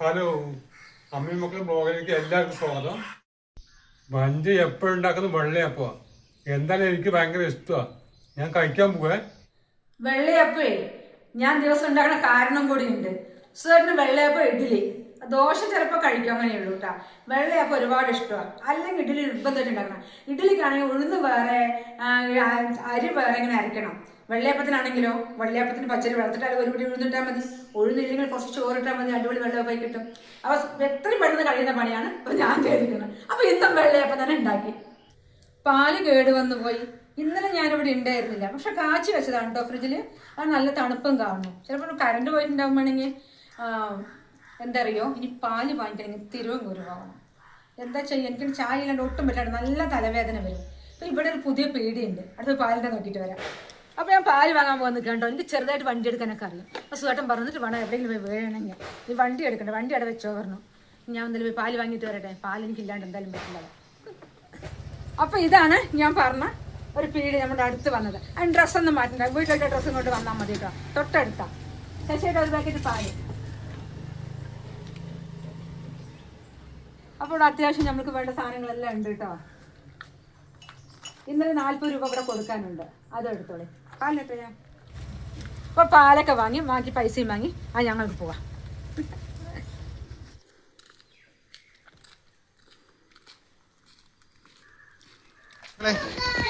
Hello, അമ്മയും മക്കളും ബ്ലോഗിലേക്ക് എല്ലാവർക്കും സ്വാഗതം. മഞ്ച് എപ്പോഴും ഉണ്ടാക്കുന്നത് വെള്ളയപ്പ. എന്തായാലും എനിക്ക് ഭയങ്കര ഇഷ്ടമാണ്. ഞാൻ കഴിക്കാൻ പോവേ. വെള്ളയപ്പേ ഞാൻ ദിവസം ഉണ്ടാക്കുന്ന കാരണം കൂടിയുണ്ട്. സാറിന് വെള്ളയപ്പം ഇഡ്ഡലി ദോശ ചിലപ്പോൾ കഴിക്കും, അങ്ങനെയുള്ളൂ കേട്ടോ. വെള്ളയപ്പം ഒരുപാട് ഇഷ്ടമാണ്. അല്ലെങ്കിൽ ഇഡ്ഡലി നിർബന്ധമായിട്ട് ഉണ്ടാക്കണം. ഇഡ്ഡലിക്കാണെങ്കിൽ ഉഴുന്ന് വേറെ അരി വേറെ ഇങ്ങനെ അരയ്ക്കണം. വെള്ളയപ്പത്തിനാണെങ്കിലോ വെള്ളയപ്പത്തിന് പച്ചരി വെള്ളത്തിട്ട് ഒരു പിടി ഉഴുന്നിട്ടാൽ മതി. ഉഴുന്നില്ലെങ്കിൽ കുറച്ച് ചോറിട്ടാൽ മതി, അടിപൊളി വെള്ളയപ്പായി കിട്ടും. അപ്പോൾ എത്രയും പെട്ടെന്ന് കഴിയുന്ന പണിയാണ് ഇപ്പോൾ ഞാൻ ചെയ്തിരിക്കുന്നത്. അപ്പോൾ ഇന്നും വെള്ളയപ്പം തന്നെ ഉണ്ടാക്കി. പാല് കേടുവന്നു പോയി. ഇന്നലെ ഞാനിവിടെ ഉണ്ടായിരുന്നില്ല, പക്ഷെ കാച്ചി വെച്ചതാണ് കേട്ടോ ഫ്രിഡ്ജിൽ. അത് നല്ല തണുപ്പും കാണും. ചിലപ്പോൾ കറണ്ട് പോയിട്ടുണ്ടാകുമ്പോണെങ്കിൽ എന്താ അറിയോ, ഇനി പാല് വാങ്ങിക്കണമെങ്കിൽ തിരുവനന്തപുരം പോകണം. എന്താ ചെയ്യുക, എനിക്കൊരു ചായ ഇല്ലാണ്ട് ഒട്ടും പറ്റാണ്ട് നല്ല തലവേദന വരും. അപ്പോൾ ഇവിടെ ഒരു പുതിയ പേടിയുണ്ട്. അടുത്ത പാലിൻ്റെ നോക്കിയിട്ട് വരാം. അപ്പോൾ ഞാൻ പാല് വാങ്ങാൻ പോകാൻ നിൽക്കണ്ടോ. എനിക്ക് ചെറുതായിട്ട് വണ്ടി എടുക്കാനൊക്കെ അറിയാം. അപ്പോൾ സുഖമായിട്ടും പറഞ്ഞിട്ട് വേണം എവിടെയെങ്കിലും പോയി വേണമെങ്കിൽ ഈ വണ്ടി എടുക്കണ്ട, വണ്ടി അവിടെ വെച്ചോ പറഞ്ഞു. ഞാൻ എന്തായാലും പോയി പാല് വാങ്ങിയിട്ട് വരട്ടെ. പാൽ എനിക്കില്ലാണ്ട് എന്തായാലും പറ്റില്ല. അപ്പോൾ ഇതാണ് ഞാൻ പറഞ്ഞ ഒരു പീടി നമ്മുടെ അടുത്ത് വന്നത്. അതിന് ഡ്രസ്സൊന്നും മാറ്റണ്ട, വീട്ടിലെ ഡ്രസ്സ് ഇങ്ങോട്ട് വന്നാൽ മതി കേട്ടോ. തൊട്ടടുത്താ ശശിയായിട്ട് ഒരു പാക്കറ്റ് പാല്. അപ്പോൾ ഇവിടെ അത്യാവശ്യം നമുക്ക് വേണ്ട സാധനങ്ങളെല്ലാം ഉണ്ട് കേട്ടോ. ഇന്നലെ 40 രൂപ ഇവിടെ കൊടുക്കാനുണ്ട്, അതും എടുത്തോളെ. പാലിട്ടോ ഞാൻ. അപ്പോൾ പാലൊക്കെ വാങ്ങി പൈസയും വാങ്ങി ഞങ്ങൾക്ക് പോവാം.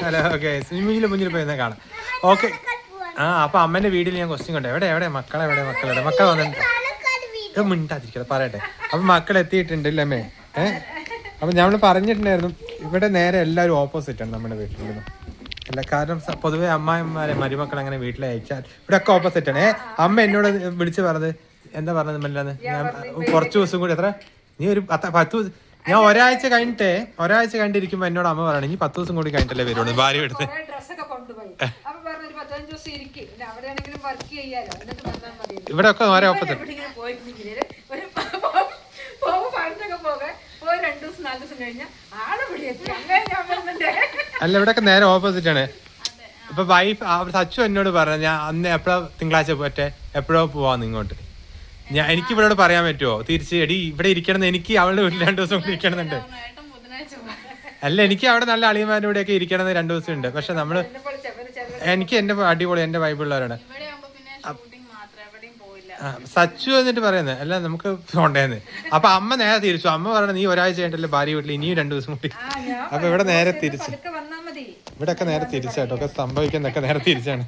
Hello, okay. സ്വിമ്മിങ്ങിൽ മുന്നിൽ പോയി കാണാം. ഓക്കെ. അപ്പൊ അമ്മന്റെ വീട്ടിൽ ഞാൻ ക്വസ്റ്റ്യൻ കണ്ടു. എവിടെ മക്കളെ വന്നിട്ടുണ്ട്. മിണ്ടാതിരിക്കട്ടെ, പറയട്ടെ. അപ്പൊ മക്കൾ എത്തിയിട്ടുണ്ട് അല്ലേ? അപ്പൊ നമ്മൾ പറഞ്ഞിട്ടുണ്ടായിരുന്നു ഇവിടെ നേരെ എല്ലാവരും ഓപ്പോസിറ്റ് ആണ് നമ്മുടെ വീട്ടിൽ നിന്ന്. അല്ല, കാരണം പൊതുവെ അമ്മായിമാരെ മരുമക്കൾ അങ്ങനെ വീട്ടിലെ അയച്ചാൽ ഇവിടെ ഒക്കെ ഓപ്പോസിറ്റ് ആണ്. അമ്മ എന്നോട് വിളിച്ച് പറഞ്ഞത് എന്താ പറഞ്ഞത് മല്ലാന്ന്, ഞാൻ കുറച്ച് ദിവസം കൂടി നീ ഒരു 10 ഞാൻ ഒരാഴ്ച കഴിഞ്ഞിരിക്കുമ്പോ എന്നോട് അമ്മ പറയണം ഇനി 10 ദിവസം കൂടി കഴിഞ്ഞിട്ടല്ലേ വരുള്ളൂ ഭാര്യ എടുത്ത്. ഇവിടെ ഒക്കെ ഓരോ ഓപ്പോസിറ്റ്. അല്ല, ഇവിടെ ഒക്കെ നേരെ ഓപ്പോസിറ്റ് ആണ്. ഇപ്പൊ വൈഫ് സച്ചു എന്നോട് പറഞ്ഞു ഞാൻ അന്ന് എപ്പോഴോ തിങ്കളാഴ്ച പോറ്റെ എപ്പോഴോ പോവാന്ന് ഇങ്ങോട്ട്. എനിക്ക് ഇവളോട് പറയാൻ പറ്റുമോ തിരിച്ച് എടി ഇവിടെ ഇരിക്കണം, എനിക്ക് അവളുടെ വീട്ടിൽ 2 ദിവസം കൂടി ഇരിക്കണമെന്നുണ്ട്. അല്ല, എനിക്ക് അവിടെ നല്ല അളിയന്മാരുടെ കൂടെയൊക്കെ ഇരിക്കണമെന്ന് 2 ദിവസം ഉണ്ട്. പക്ഷെ നമ്മള് എനിക്ക് എന്റെ അടിപൊളി എന്റെ വൈബുള്ളവരാണ്. സച്ചു എന്നിട്ട് പറയുന്നത് അല്ല നമുക്ക് പോണ്ടേന്ന്. അപ്പൊ അമ്മ നേരെ തിരിച്ചു. അമ്മ പറയണ നീ ഒരാഴ്ച കഴിഞ്ഞിട്ടല്ലേ ഭാര്യ വീട്ടിൽ, ഇനിയും 2 ദിവസം കൂടി. അപ്പൊ ഇവിടെ നേരെ തിരിച്ച്, ഇവിടെ ഒക്കെ നേരെ തിരിച്ചാട്ടോ. ഒക്കെ സംഭവിക്കുന്നതൊക്കെ നേരെ തിരിച്ചാണ്.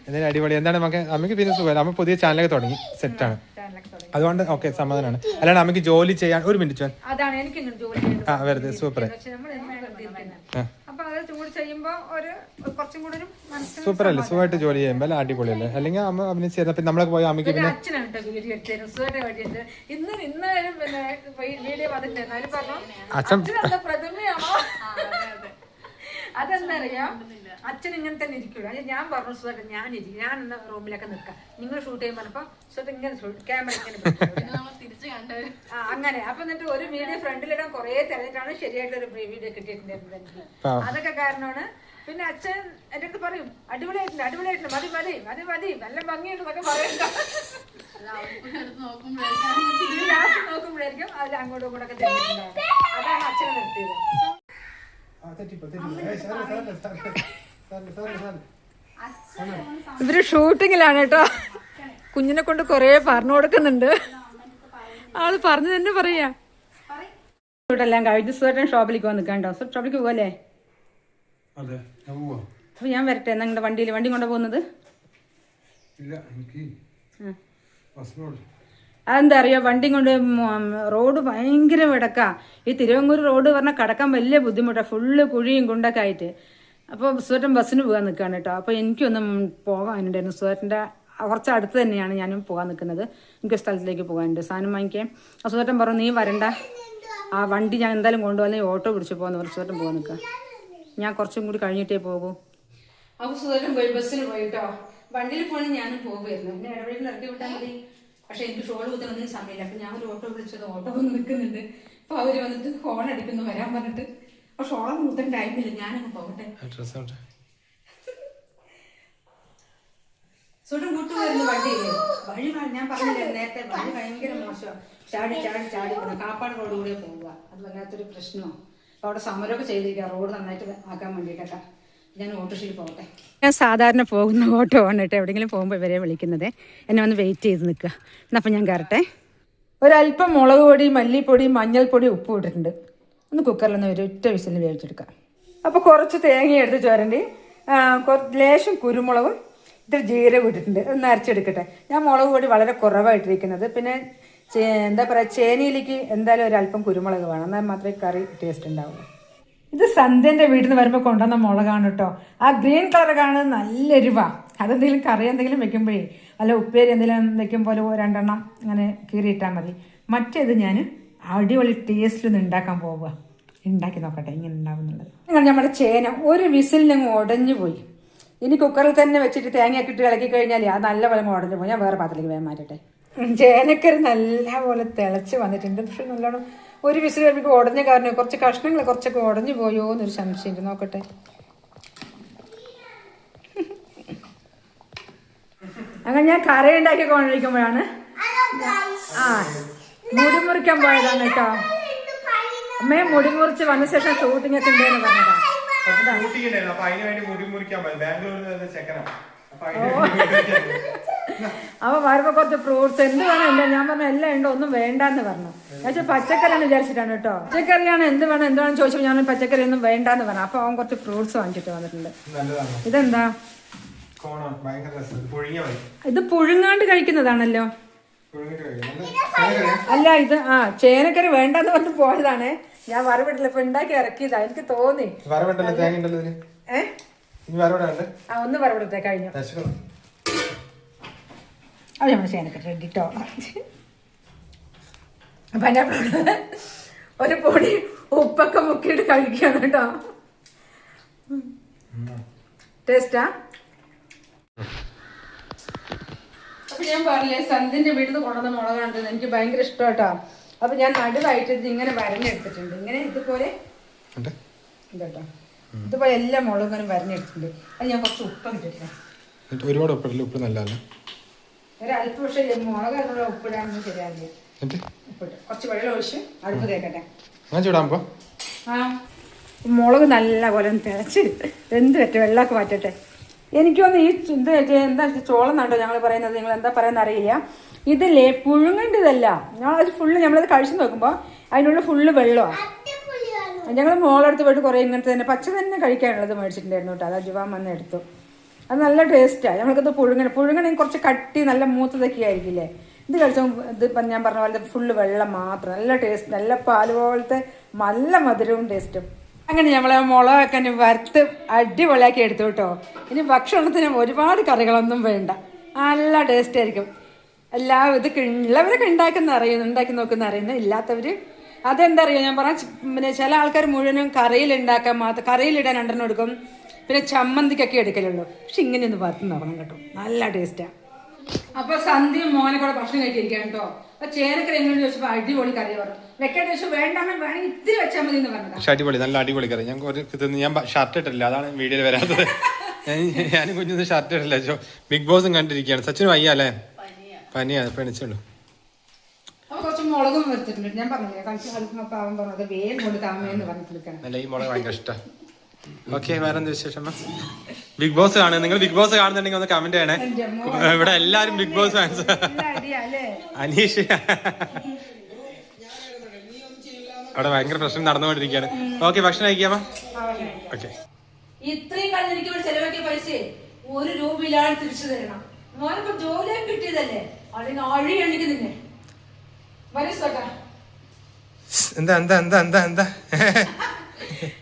എന്തായാലും അടിപൊളി. എന്താണ് അമ്മക്ക് പിന്നെ സുഖം. അമ്മ പുതിയ ചാനലൊക്കെ തുടങ്ങി, സെറ്റാണ്. അതുകൊണ്ട് ഓക്കെ, സമാധാനമാണ്. അല്ലാണ്ട് അമ്മക്ക് ജോലി ചെയ്യാൻ ഒരു മിനിറ്റ് വെറുതെ സൂപ്പർ സൂപ്പർ അല്ലേ? സുഖമായിട്ട് ജോലി ചെയ്യുമ്പോ അല്ല അടിപൊളിയല്ലേ? അല്ലെങ്കിൽ അമ്മ അവന് ചെയ്ത നമ്മളൊക്കെ പോയി അമ്മയ്ക്ക് പിന്നെ അച്ഛൻ അതെന്തറിയാം, അച്ഛൻ ഇങ്ങനെ തന്നെ ഇരിക്കൂല. ഞാൻ പറഞ്ഞു സുഖം ഞാൻ എന്ന റൂമിലൊക്കെ നിൽക്കാം, നിങ്ങൾ ഷൂട്ട് ചെയ്യുമ്പോൾ പറഞ്ഞപ്പോ സുഖം ഇങ്ങനെ ക്യാമറ അങ്ങനെ. അപ്പൊ എന്നിട്ട് ഒരു വീഡിയോ ഫ്രണ്ടിലിടാൻ കുറെ തിരഞ്ഞിട്ടാണ് ശരിയായിട്ടൊരു വീഡിയോ കിട്ടിയിട്ടുണ്ടായിരുന്നത് എനിക്ക്. അതൊക്കെ കാരണമാണ്. പിന്നെ അച്ഛൻ എന്റെ അടുത്ത് പറയും അടിപൊളിയായിട്ടുണ്ട് മതി നല്ല ഭംഗിയുണ്ടെന്നൊക്കെ പറയണ്ട. നോക്കുമ്പോഴായിരിക്കും അതിൽ അങ്ങോട്ടും ഇങ്ങോട്ടൊക്കെ തിരിഞ്ഞിട്ടുണ്ടാവും. അതാണ് അച്ഛനെ നിർത്തിയത്. ഇവര് ഷൂട്ടിങ്ങിലാണ് കേട്ടോ. കുഞ്ഞിനെ കൊണ്ട് കൊറേ പറഞ്ഞു കൊടുക്കുന്നുണ്ട്. ആള് പറഞ്ഞു തന്നെ പറയാ. ഷൂട്ടെല്ലാം കഴിഞ്ഞ് സുഖമായിട്ട് ഷോപ്പിലേക്ക് പോകാൻ നിൽക്കാണ്ടോ? ഷോപ്പിലേക്ക് പോകല്ലേ? അപ്പൊ ഞാൻ വരട്ടെ നിങ്ങളുടെ വണ്ടിയിൽ. വണ്ടി കൊണ്ടു പോകുന്നത് അതെന്താ അറിയോ, വണ്ടി കൊണ്ട് റോഡ് ഭയങ്കര വിടക്കാ. ഈ തിരുവങ്ങൂർ റോഡ് പറഞ്ഞാൽ കടക്കാൻ വലിയ ബുദ്ധിമുട്ടാണ്, ഫുള്ള് കുഴിയും കുണ്ടൊക്കെ ആയിട്ട്. അപ്പോൾ സുഹൃത്തൻ ബസ്സിന് പോകാൻ നിൽക്കുകയാണ് കേട്ടോ. അപ്പോൾ എനിക്കൊന്നും പോകാനുണ്ടായിരുന്നു. സുഹൃത്തിൻ്റെ കുറച്ച് അടുത്ത് തന്നെയാണ് ഞാനും പോകാൻ നിൽക്കുന്നത്. എനിക്ക് സ്ഥലത്തിലേക്ക് പോകാനുണ്ട് സാധനം വാങ്ങിക്കാൻ. ആ സുഹൃത്തൻ പറഞ്ഞു നീ വരണ്ട, ആ വണ്ടി ഞാൻ എന്തായാലും കൊണ്ടുവന്ന് ഓട്ടോ പിടിച്ച് പോകാന്ന് പറഞ്ഞു സുഹൃത്തൻ പോകാൻ നിൽക്കുക. ഞാൻ കുറച്ചും കൂടി കഴിഞ്ഞിട്ടേ പോകൂ. അപ്പോൾ സുഹൃത്തൻ പോയി ബസ്സിന് പോയിട്ടോ. വണ്ടിയിൽ പോകണമെങ്കിൽ ഞാനും പോകുമായിരുന്നു, എന്നെ ഇടപെടലിൽ ഇറക്കി വിട്ടാൽ മതി. പക്ഷെ എനിക്ക് ഷോൾ കുത്താനൊന്നും സമയമില്ല. അപ്പൊ ഞാൻ ഒരു ഓട്ടോ വിളിച്ചത്, ഓട്ടോ വന്ന് നിൽക്കുന്നുണ്ട്. അപ്പൊ അവര് വന്നിട്ട് ഹോൺ അടിക്കുന്നു വരാൻ പറഞ്ഞിട്ട്. അപ്പൊ ഷോളം കുത്താൻ ടൈമില്ല, ഞാനങ്ങ് പോകട്ടെ. സുടും കൂട്ടു വരുന്ന വണ്ടിയില്ലേ, ഞാൻ പറഞ്ഞില്ലേ നേരത്തെ, വഴി ഭയങ്കര മോശമാണ്. ചാടി കാപ്പാട് റോഡ് കൂടെ പോവുക. അത് വല്ലാത്തൊരു പ്രശ്നമാണ്. അപ്പോൾ അവിടെ സമരമൊക്കെ ചെയ്തിരിക്കുക റോഡ് നന്നായിട്ട് ആക്കാൻ വേണ്ടിയിട്ടൊക്കെ. ഞാൻ ഓട്ടോറിക്ഷയിൽ പോകട്ടെ. ഞാൻ സാധാരണ പോകുന്ന ഓട്ടോ ആണ് കേട്ടോ. എവിടെയെങ്കിലും പോകുമ്പോൾ ഇവരെ വിളിക്കുന്നത്. എന്നെ വന്ന് വെയിറ്റ് ചെയ്ത് നിൽക്കുക. എന്നപ്പോൾ ഞാൻ കയറട്ടെ. ഒരല്പം മുളക് പൊടി, മല്ലിപ്പൊടി, മഞ്ഞൾപ്പൊടി, ഉപ്പ് ഇട്ടിട്ടുണ്ട്. ഒന്ന് കുക്കറിലൊന്ന് ഒരൊറ്റ വിസിലിൽ വേവിച്ചെടുക്കാം. അപ്പോൾ കുറച്ച് തേങ്ങ എടുത്ത് ചോരണ്ടി, ലേശം കുരുമുളകും ഇത്തിരി ജീരകം ഇട്ടിട്ടുണ്ട്. ഒന്ന് അരച്ചെടുക്കട്ടെ. ഞാൻ മുളക് പൊടി വളരെ കുറവായിട്ടിരിക്കുന്നത്. പിന്നെ എന്താ പറയുക, ചേനയിലേക്ക് എന്തായാലും ഒരല്പം കുരുമുളക് വേണം, എന്നാൽ മാത്രമേ കറി ടേസ്റ്റ് ഉണ്ടാവുള്ളൂ. ഇത് സന്ധ്യൻ്റെ വീട്ടിൽ നിന്ന് വരുമ്പോൾ കൊണ്ടുവന്ന മുളകാണ് കേട്ടോ. ആ ഗ്രീൻ കളർ കാണുന്നത് നല്ല എരിവാണ്. അതെന്തെങ്കിലും കറി എന്തെങ്കിലും വെക്കുമ്പോഴേ, അല്ല ഉപ്പേരി എന്തെങ്കിലും വെക്കുമ്പോൾ 2 അങ്ങനെ കീറിയിട്ടാൽ മതി. മറ്റേത് ഞാൻ അടിപൊളി ടേസ്റ്റിലൊന്ന് ഉണ്ടാക്കാൻ പോവുക. ഉണ്ടാക്കി നോക്കട്ടെ ഇങ്ങനെ ഉണ്ടാവുന്നുള്ളത്. അങ്ങനെ നമ്മുടെ ചേന ഒരു വിസിലിനങ്ങ് ഉടഞ്ഞു പോയി. ഇനി കുക്കറിൽ തന്നെ വെച്ചിട്ട് തേങ്ങയൊക്കെ ഇട്ട് ഇളക്കി കഴിഞ്ഞാൽ അത് നല്ലപോലെ ഉടഞ്ഞു പോയി. ഞാൻ വേറെ പാത്രത്തിലേക്ക് വേഗം മാറ്റട്ടെ. ചേനക്കറി നല്ലപോലെ തിളച്ച് വന്നിട്ടുണ്ട്. പക്ഷെ നല്ലോണം ഒരു വിസിൽ കഴിയുമ്പോൾ ഉടഞ്ഞ കാരണം കുറച്ച് കഷ്ണങ്ങൾ കുറച്ചൊക്കെ ഉടഞ്ഞു പോയോ എന്നൊരു സംശയമുണ്ട്. നോക്കട്ടെ. അങ്ങനെ ഞാൻ കറി ഉണ്ടാക്കി കൊണ്ടിരിക്കുമ്പോഴാണ് മുടി മുറിക്കാൻ പോയതാണ് കേട്ടോ. അമ്മയെ മുടി മുറിച്ച് വന്ന ശേഷം ഷൂട്ടിംഗ് ഒക്കെ ഉണ്ടെന്ന് പറഞ്ഞതാ. അപ്പൊ വരുമ്പോ കുറച്ച് ഫ്രൂട്ട്സ് എന്ത് വേണം ഇല്ല. ഞാൻ പറഞ്ഞു എല്ലാം ഉണ്ടോ, ഒന്നും വേണ്ടാന്ന് പറഞ്ഞു. ഞാൻ പച്ചക്കറിയാണ് വിചാരിച്ചിട്ടാണ് കേട്ടോ. പച്ചക്കറിയാണ് എന്ത് വേണം ചോദിച്ചപ്പോൾ ഞാൻ പച്ചക്കറി ഒന്നും വേണ്ടാന്ന് പറഞ്ഞു. അപ്പൊ അവൻ കുറച്ച് ഫ്രൂട്ട്സ് വാങ്ങിച്ചിട്ട് വന്നിട്ടുണ്ട്. ഇതെന്താ? ഇത് പുഴുങ്ങാണ്ട് കഴിക്കുന്നതാണല്ലോ. അല്ല ഇത് ചേനക്കറി വേണ്ടെന്ന് പറഞ്ഞ് പോയതാണ്. ഞാൻ വറവിട്ടില്ല, ഇപ്പൊ ഉണ്ടാക്കി ഇറക്കിയതാ. എനിക്ക് തോന്നി ഒന്ന് വറവിടത്തെ കഴിഞ്ഞു. അത് നമ്മൾ ചേനക്കറി റെഡിട്ടോ. അപ്പൊ എന്നെ ഒരു പൊടി ഉപ്പൊക്കെ മുക്കിയിട്ട് കഴിക്കുകയാണ് കേട്ടോ. ടേസ്റ്റാ? അപ്പൊ ഞാൻ പറഞ്ഞില്ലേ സന്ധ്യന്റെ വീട്ടിൽ നിന്ന് കൊണ്ടുവന്ന മുളകാണ്. എനിക്ക് ഭയങ്കര ഇഷ്ടം കേട്ടോ. അപ്പൊ ഞാൻ നടുവായിട്ട് ഇങ്ങനെ വരഞ്ഞെടുത്തിട്ടുണ്ട്. ഇങ്ങനെ ഇതുപോലെ ഇതട്ടോ, ഇതുപോലെ എല്ലാ മുളകും വരഞ്ഞെടുത്തിട്ടുണ്ട്. അത് ഞാൻ കുറച്ച് ഉപ്പ് ഇട്ടിട്ടില്ല. ഒരുപാട് ഉപ്പിടില്ല, ഉപ്പ് നല്ലതല്ല. ഒരല്പം. പക്ഷേ മുളക് ഉപ്പിടാനൊന്നും ശരിയാവില്ല. ഉപ്പിട്ട് കുറച്ച് വെള്ളം ഒഴിച്ച് അടുപ്പ് തേക്കട്ടെ. മുളക് നല്ല പോലെ തിളച്ച് എന്ത് പറ്റും, വെള്ളമൊക്കെ മാറ്റട്ടെ. എനിക്കൊന്ന് ഈ ഇത് എന്താ ചോളം എന്നാട്ടോ ഞങ്ങൾ പറയുന്നത്, നിങ്ങൾ എന്താ പറയുന്നത് അറിയില്ല. ഇതില്ലേ പുഴുങ്ങേണ്ടതല്ല. ഞങ്ങളത് ഫുള്ള് നമ്മളത് കഴിച്ചു നോക്കുമ്പോൾ അതിനുള്ള ഫുള്ള് വെള്ളമാണ്. ഞങ്ങൾ മോളെടുത്ത് പോയിട്ട് കുറേ ഇങ്ങനത്തെ തന്നെ പച്ച തന്നെ കഴിക്കാനുള്ളത് മേടിച്ചിട്ടുണ്ടായിരുന്നു കേട്ടോ. അത് അജുവാൻ വന്ന് എടുത്തു. അത് നല്ല ടേസ്റ്റാണ്. ഞങ്ങൾക്കത് പുഴുങ്ങണമെങ്കിൽ കുറച്ച് കട്ടി നല്ല മൂത്തതൊക്കെ ആയിരിക്കില്ലേ. ഇത് കഴിച്ചാൽ ഇത് ഞാൻ പറഞ്ഞ പോലെ ഫുള്ള് വെള്ളം മാത്രം. നല്ല ടേസ്റ്റ്, നല്ല പാല് പോലത്തെ നല്ല മധുരവും ടേസ്റ്റും. അങ്ങനെ നമ്മളെ മുളകൊക്കെ വറുത്ത് അടിപൊളിയാക്കി എടുത്തു കേട്ടോ. ഇനി ഭക്ഷണത്തിന് ഒരുപാട് കറികളൊന്നും വേണ്ട, നല്ല ടേസ്റ്റ് ആയിരിക്കും. ഇത് ഉള്ളവരൊക്കെ ഉണ്ടാക്കി നോക്കുന്ന അറിയുന്നു. ഇല്ലാത്തവർ അതെന്താ അറിയുമോ, ഞാൻ പറഞ്ഞ പിന്നെ ചില ആൾക്കാർ മുഴുവനും കറിയിലുണ്ടാക്കാൻ മാത്രം, കറിയിലിടാൻ 2 എടുക്കും, പിന്നെ ചമ്മന്തിക്കൊക്കെ എടുക്കലുള്ളൂ. പക്ഷെ ഇങ്ങനെയൊന്ന് വറുത്ത് നോക്കണം കേട്ടോ, നല്ല ടേസ്റ്റാണ്. അപ്പൊ സന്ധ്യയും മോനെ കൂടെ ഭക്ഷണം കഴിക്കാൻ കേട്ടോ. അപ്പൊ ചേനക്കറി എങ്ങനെ ചോദിച്ചപ്പോ അടിപൊളി കറി പറഞ്ഞു. വെക്കേണ്ട ചോദിച്ചു വേണ്ടാമേ വേണമെങ്കിൽ ഇത്തിരി വെച്ചാൽ മതി എന്ന് പറഞ്ഞത്. അടിപൊളി, നല്ല അടിപൊളി കറി. ഞാൻ ഷർട്ട് ഇട്ടില്ല, അതാണ് വീഡിയോയിൽ വരാത്തത്. ഞാനും കുഞ്ഞൊന്നും ഷർട്ട് ഇട്ടില്ല. ബിഗ് ബോസും കണ്ടിരിക്കുകയാണ്. സച്ചിന് വയ്യ അല്ലേ? പനിയാ, പണിച്ചുള്ളൂ. അപ്പൊ കുറച്ച് മുളകും വെച്ചിട്ടുണ്ട്. ഞാൻ പറഞ്ഞില്ലേ കഴിച്ച് അവൻ പറഞ്ഞത് വേഗം കൊണ്ട് താമേന്ന് പറഞ്ഞിട്ട്. അല്ല, ഈ മുളക് ഭയങ്കര ഇഷ്ടം. ഓക്കെ, വേറെ എന്താ വിശേഷം? ബിഗ് ബോസ് കാണുക. നിങ്ങൾ ബിഗ് ബോസ് കാണുന്നുണ്ടെങ്കിൽ ഒന്ന് കമന്റ് ചെയ്യണേ. ഇവിടെ എല്ലാരും ബിഗ് ബോസ് ഫാൻസ്. അനീഷ് അവിടെ ഭയങ്കര പ്രശ്നം നടന്നുകൊണ്ടിരിക്കുകയാണ്. ഓക്കെ, ഭക്ഷണം കഴിക്കാമോ? ഓക്കെ. ഇത്രയും കാലം എനിക്ക് ചെലവാക്കിയ പൈസ 1 രൂപയിലാണ് തിരിച്ചു തരണം. മോനിപ്പോ ജോലിയൊക്കെ കിട്ടിയതല്ലേ, അല്ലെങ്കിൽ അഴി എണ്ണിക്കുന്നില്ലേ? എന്താ എന്താ എന്താ എന്താ എന്താ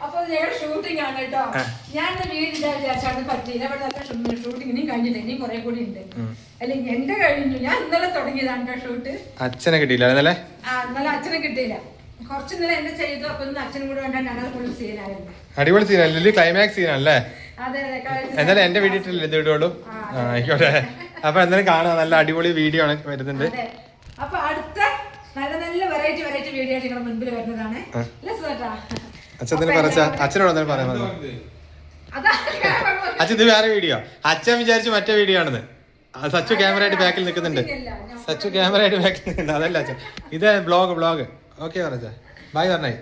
അപ്പൊ ഞങ്ങളുടെ ഷൂട്ടിംഗ് ആണ് കേട്ടോ. ഞാൻ വീടിന്റെ വിചാരിച്ചാണ് പറ്റിയില്ല. ഇവിടെ നല്ല ഷൂട്ടിംഗ് ഇനിയും കഴിഞ്ഞില്ല, ഇനിയും കുറെ കൂടി ഉണ്ട്. അല്ലെങ്കിൽ എന്റെ കഴിഞ്ഞു. ഞാൻ ഇന്നലെ തുടങ്ങിയതാണ് ഷൂട്ട്. അച്ഛനെ കിട്ടിയില്ല ഇന്നലെ. ഇന്നലെ അച്ഛനെ കിട്ടിയില്ല. കുറച്ച് ഇന്നലെ എന്നെ ചെയ്തു. അപ്പൊ ഇന്ന് അച്ഛനും കൂടെ വേണ്ട. ഞങ്ങൾ ഫുൾ സീനായിരുന്നു. അടിപൊളി സീനല്ലേ, ക്ലൈമാക്സ് സീനല്ലേ? അതെ അതെ. എന്നാലും എന്റെ വീഡിയോയിട്ടില്ലേ ഇത് ഇടുള്ളൂ. ആയിക്കോട്ടെ. അപ്പൊ എന്തായാലും കാണാം, നല്ല അടിപൊളി വീഡിയോ ആണ് വരുന്നുണ്ട്. അപ്പൊ അടുത്ത നല്ല നല്ല വെറൈറ്റി വീഡിയോ ആയിട്ട് നിങ്ങളുടെ മുൻപിൽ വരുന്നതാണ്. അച്ഛനോട് എന്തായാലും പറയാൻ. അച്ഛൻ ഇത് വേറെ വീഡിയോ, അച്ഛൻ വിചാരിച്ചു മറ്റേ വീഡിയോ ആണെന്ന്. സച്ചു ക്യാമറ ആയിട്ട് ബാക്കിൽ നിൽക്കുന്നുണ്ട്. സച്ചു ക്യാമറ ആയിട്ട് ബാക്കിൽ നിൽക്കുന്നുണ്ട്. അതല്ല അച്ഛാ, ഇത് ബ്ലോഗ്. ഓക്കെ പറഞ്ഞ ബായ് പറഞ്ഞേ.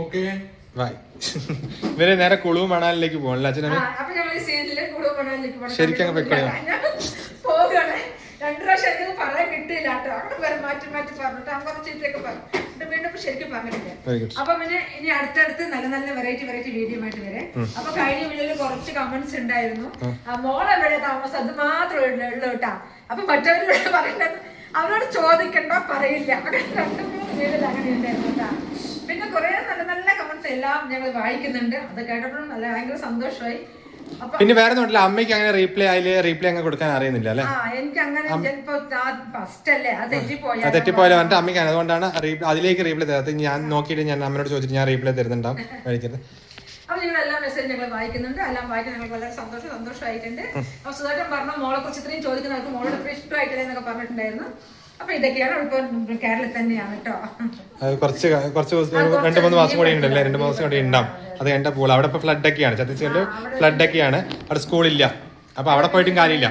Okay bye. ഇവര് നേരെ കുളു മണാലിലേക്ക് പോകണല്ലോ അച്ഛനെ. ശരിക്കും അങ്ങ് പൊയ്ക്കോളൂ. പോവുകയാണ്. 2 പ്രാവശ്യം എനിക്ക് പറയാൻ കിട്ടിയില്ല കേട്ടോ. അവിടെ മാറ്റി പറഞ്ഞിട്ട് അമ്മ ചീത്തയൊക്കെ പറഞ്ഞു. വീണ്ടും ശരിക്കും പറഞ്ഞിട്ടില്ല. അപ്പൊ പിന്നെ ഇനി അടുത്തടുത്ത് നല്ല നല്ല വെറൈറ്റി വീഡിയോ ആയിട്ട് വരെ. അപ്പൊ കഴിഞ്ഞ വീഡിയോയിൽ കുറച്ച് കമന്റ്സ് ഉണ്ടായിരുന്നു. മോളെ എവിടെ താമസം അത് മാത്രമേ ഉള്ളൂ കേട്ടാ. അപ്പൊ മറ്റവരോട് പറയുന്നത് അവരോട് ചോദിക്കണ്ട പറയില്ല. 2-3 വീഡിയോയിൽ അങ്ങനെ ഉണ്ടായിരുന്നു കേട്ടാ. പിന്നെ കുറെ നല്ല നല്ല കമന്റ്സ് എല്ലാം ഞങ്ങൾ വായിക്കുന്നുണ്ട്. അത് കേട്ടപ്പോഴും നല്ല ഭയങ്കര സന്തോഷമായി. പിന്നെ വേറെ ഒന്നുമില്ല, അമ്മയ്ക്ക് അങ്ങനെ റീപ്ലൈ അങ്ങനെ കൊടുക്കാൻ അറിയുന്നില്ല അല്ലെ. എനിക്ക് അങ്ങനെ തെറ്റിപ്പോയാലും പറഞ്ഞിട്ട് അമ്മയ്ക്ക് അതുകൊണ്ടാണ് അതിലേക്ക് റീപ്ലൈ തരാത്തത്. ഞാൻ നോക്കിയിട്ട് ഞാൻ അമ്മയോട് ചോദിച്ചിട്ട് ഞാൻ റീപ്ലൈ തരുന്നുണ്ടാവും കഴിക്കരുത്. അപ്പൊ നിങ്ങൾ എല്ലാ മെസ്സേജ് ഞങ്ങൾ വായിക്കുന്നുണ്ട്. എല്ലാം വായിക്കാൻ ഞങ്ങൾക്ക് വളരെ സന്തോഷമായിട്ടുണ്ട്. അപ്പൊ സുധാകരൻ പറഞ്ഞ മോളെ കുറിച്ച് ഇത്രയും ചോദിക്കുന്നവർക്ക് മോളോട് ഇഷ്ടമായിട്ടില്ല എന്നൊക്കെ പറഞ്ഞിട്ടുണ്ടായിരുന്നു. അപ്പൊ ഇതൊക്കെയാണ് ഇപ്പൊ കേരളത്തിൽ തന്നെയാണ് കേട്ടോ. കുറച്ച് 2-3 മാസം കൂടി ഉണ്ടല്ലേ, 2 മാസം കൂടി ഉണ്ടാവും. അത് കഴിഞ്ഞ പോൾ അവിടെ ഇപ്പൊ ഫ്ലഡ് ഒക്കെയാണ്, ഛത്തീസ്ഗഡിൽ ഫ്ലഡ് ഒക്കെയാണ്. അവിടെ സ്കൂളില്ല, അപ്പൊ അവിടെ പോയിട്ടും കാര്യമില്ല,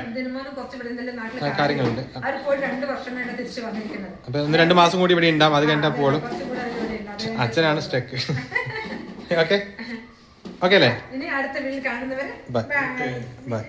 കാര്യങ്ങളുണ്ട്. അപ്പൊ 1-2 മാസം കൂടി ഇവിടെ ഉണ്ടാവും. അത് കഴിഞ്ഞ പോളും അച്ഛനാണ് സ്റ്റക്ക്. ഓക്കെ അല്ലേ. ഇനി അടുത്ത വീട്ടിൽ കാണുന്നവരെ ബൈ ബൈ.